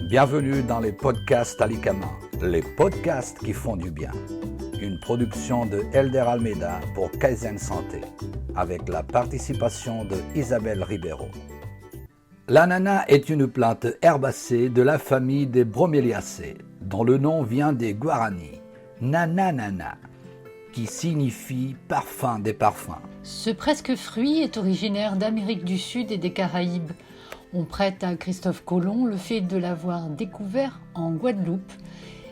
Bienvenue dans les podcasts Alikama, les podcasts qui font du bien. Une production de Elder Almeida pour Kaizen Santé, avec la participation de Isabelle Ribeiro. L'ananas est une plante herbacée de la famille des Broméliaceae, dont le nom vient des Guarani, nananana, qui signifie parfum des parfums. Ce presque fruit est originaire d'Amérique du Sud et des Caraïbes. On prête à Christophe Colomb le fait de l'avoir découvert en Guadeloupe.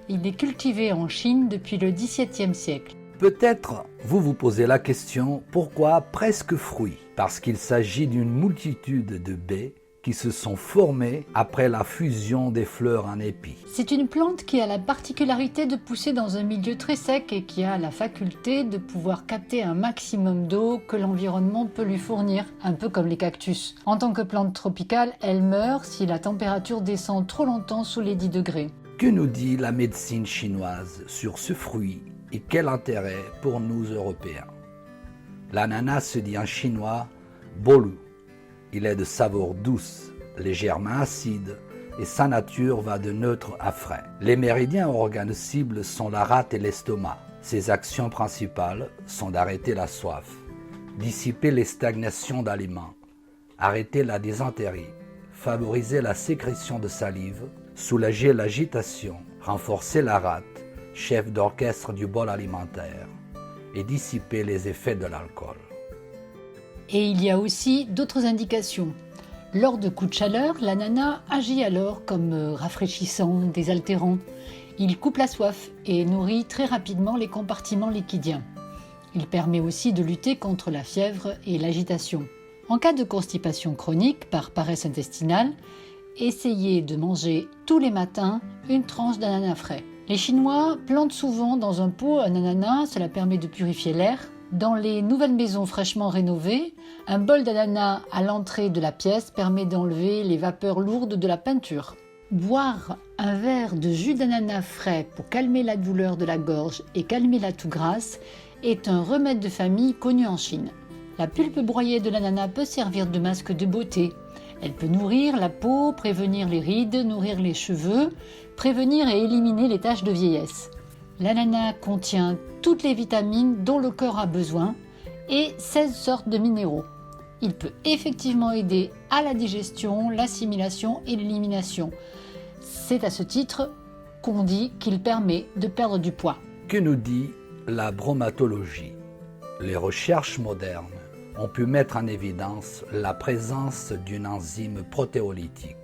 Il est cultivé en Chine depuis le XVIIe siècle. Peut-être vous posez la question, pourquoi presque fruit ? Parce qu'il s'agit d'une multitude de baies qui se sont formées après la fusion des fleurs en épis. C'est une plante qui a la particularité de pousser dans un milieu très sec et qui a la faculté de pouvoir capter un maximum d'eau que l'environnement peut lui fournir, un peu comme les cactus. En tant que plante tropicale, elle meurt si la température descend trop longtemps sous les 10 degrés. Que nous dit la médecine chinoise sur ce fruit et quel intérêt pour nous Européens ? L'ananas se dit en chinois « bolu ». Il est de saveur douce, légèrement acide et sa nature va de neutre à frais. Les méridiens organes cibles sont la rate et l'estomac. Ses actions principales sont d'arrêter la soif, dissiper les stagnations d'aliments, arrêter la dysenterie, favoriser la sécrétion de salive, soulager l'agitation, renforcer la rate, chef d'orchestre du bol alimentaire, et dissiper les effets de l'alcool. Et il y a aussi d'autres indications. Lors de coups de chaleur, l'ananas agit alors comme rafraîchissant, désaltérant. Il coupe la soif et nourrit très rapidement les compartiments liquidiens. Il permet aussi de lutter contre la fièvre et l'agitation. En cas de constipation chronique par paresse intestinale, essayez de manger tous les matins une tranche d'ananas frais. Les Chinois plantent souvent dans un pot un ananas, cela permet de purifier l'air. Dans les nouvelles maisons fraîchement rénovées, un bol d'ananas à l'entrée de la pièce permet d'enlever les vapeurs lourdes de la peinture. Boire un verre de jus d'ananas frais pour calmer la douleur de la gorge et calmer la toux grasse est un remède de famille connu en Chine. La pulpe broyée de l'ananas peut servir de masque de beauté. Elle peut nourrir la peau, prévenir les rides, nourrir les cheveux, prévenir et éliminer les taches de vieillesse. L'ananas contient toutes les vitamines dont le corps a besoin et 16 sortes de minéraux. Il peut effectivement aider à la digestion, l'assimilation et l'élimination. C'est à ce titre qu'on dit qu'il permet de perdre du poids. Que nous dit la bromatologie ? Les recherches modernes ont pu mettre en évidence la présence d'une enzyme protéolytique,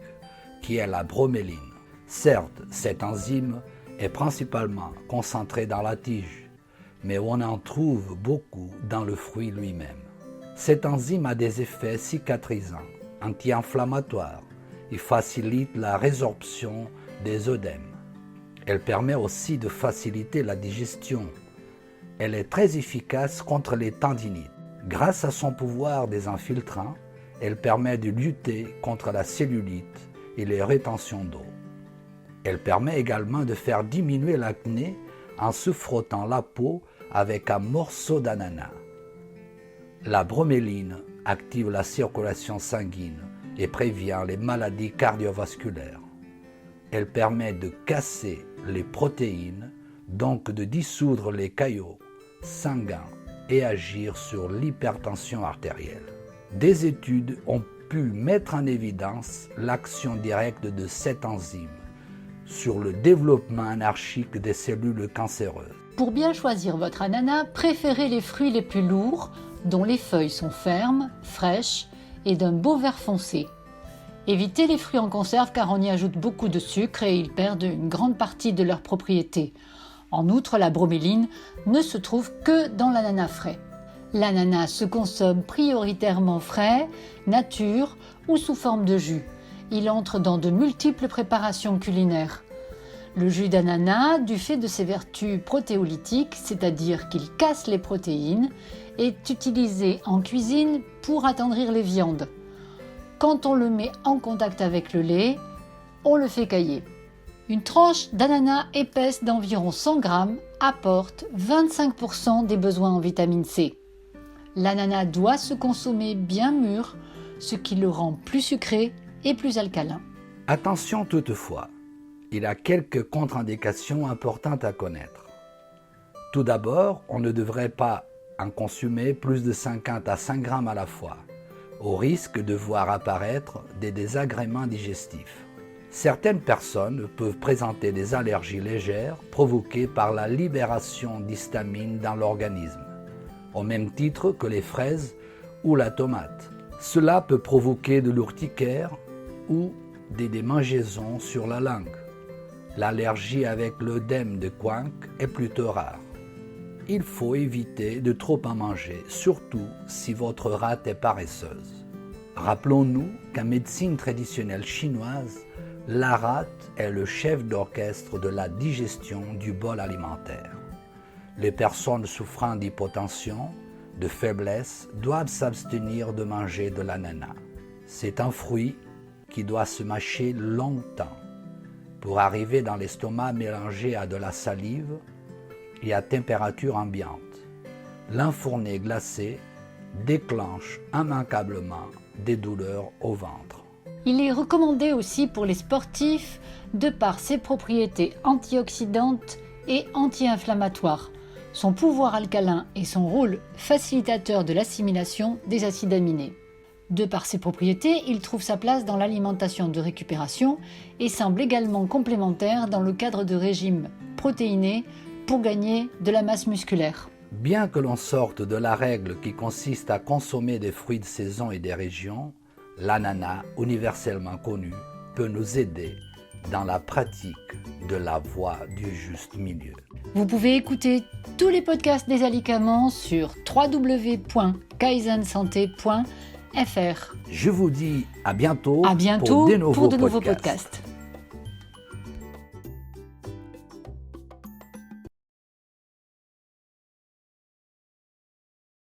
qui est la broméline. Certes, cette enzyme est principalement concentrée dans la tige, mais on en trouve beaucoup dans le fruit lui-même. Cette enzyme a des effets cicatrisants, anti-inflammatoires et facilite la résorption des œdèmes. Elle permet aussi de faciliter la digestion. Elle est très efficace contre les tendinites. Grâce à son pouvoir désinfiltrant, elle permet de lutter contre la cellulite et les rétentions d'eau. Elle permet également de faire diminuer l'acné en se frottant la peau avec un morceau d'ananas. La broméline active la circulation sanguine et prévient les maladies cardiovasculaires. Elle permet de casser les protéines, donc de dissoudre les caillots sanguins et agir sur l'hypertension artérielle. Des études ont pu mettre en évidence l'action directe de cette enzyme sur le développement anarchique des cellules cancéreuses. Pour bien choisir votre ananas, préférez les fruits les plus lourds, dont les feuilles sont fermes, fraîches et d'un beau vert foncé. Évitez les fruits en conserve car on y ajoute beaucoup de sucre et ils perdent une grande partie de leurs propriétés. En outre, la broméline ne se trouve que dans l'ananas frais. L'ananas se consomme prioritairement frais, nature ou sous forme de jus. Il entre dans de multiples préparations culinaires. Le jus d'ananas, du fait de ses vertus protéolytiques, c'est-à-dire qu'il casse les protéines, est utilisé en cuisine pour attendrir les viandes. Quand on le met en contact avec le lait, on le fait cailler. Une tranche d'ananas épaisse d'environ 100 g apporte 25% des besoins en vitamine C. L'ananas doit se consommer bien mûr, ce qui le rend plus sucré et plus alcalin. Attention toutefois, il y a quelques contre-indications importantes à connaître. Tout d'abord, on ne devrait pas en consommer plus de 50 à 5 grammes à la fois, au risque de voir apparaître des désagréments digestifs. Certaines personnes peuvent présenter des allergies légères provoquées par la libération d'histamine dans l'organisme, au même titre que les fraises ou la tomate. Cela peut provoquer de l'urticaire ou des démangeaisons sur la langue. L'allergie avec l'œdème de Koch est plutôt rare. Il faut éviter de trop en manger, surtout si votre rate est paresseuse. Rappelons-nous qu'en médecine traditionnelle chinoise, la rate est le chef d'orchestre de la digestion du bol alimentaire. Les personnes souffrant d'hypotension, de faiblesse, doivent s'abstenir de manger de l'ananas. C'est un fruit qui doit se mâcher longtemps pour arriver dans l'estomac mélangé à de la salive et à température ambiante. L'enfourner glacé déclenche immanquablement des douleurs au ventre. Il est recommandé aussi pour les sportifs de par ses propriétés antioxydantes et anti-inflammatoires, son pouvoir alcalin et son rôle facilitateur de l'assimilation des acides aminés. De par ses propriétés, il trouve sa place dans l'alimentation de récupération et semble également complémentaire dans le cadre de régimes protéinés pour gagner de la masse musculaire. Bien que l'on sorte de la règle qui consiste à consommer des fruits de saison et des régions, l'ananas, universellement connu, peut nous aider dans la pratique de la voie du juste milieu. Vous pouvez écouter tous les podcasts des Alicaments sur www.kaizensanté.fr. Je vous dis à bientôt, À bientôt pour de nouveaux podcasts.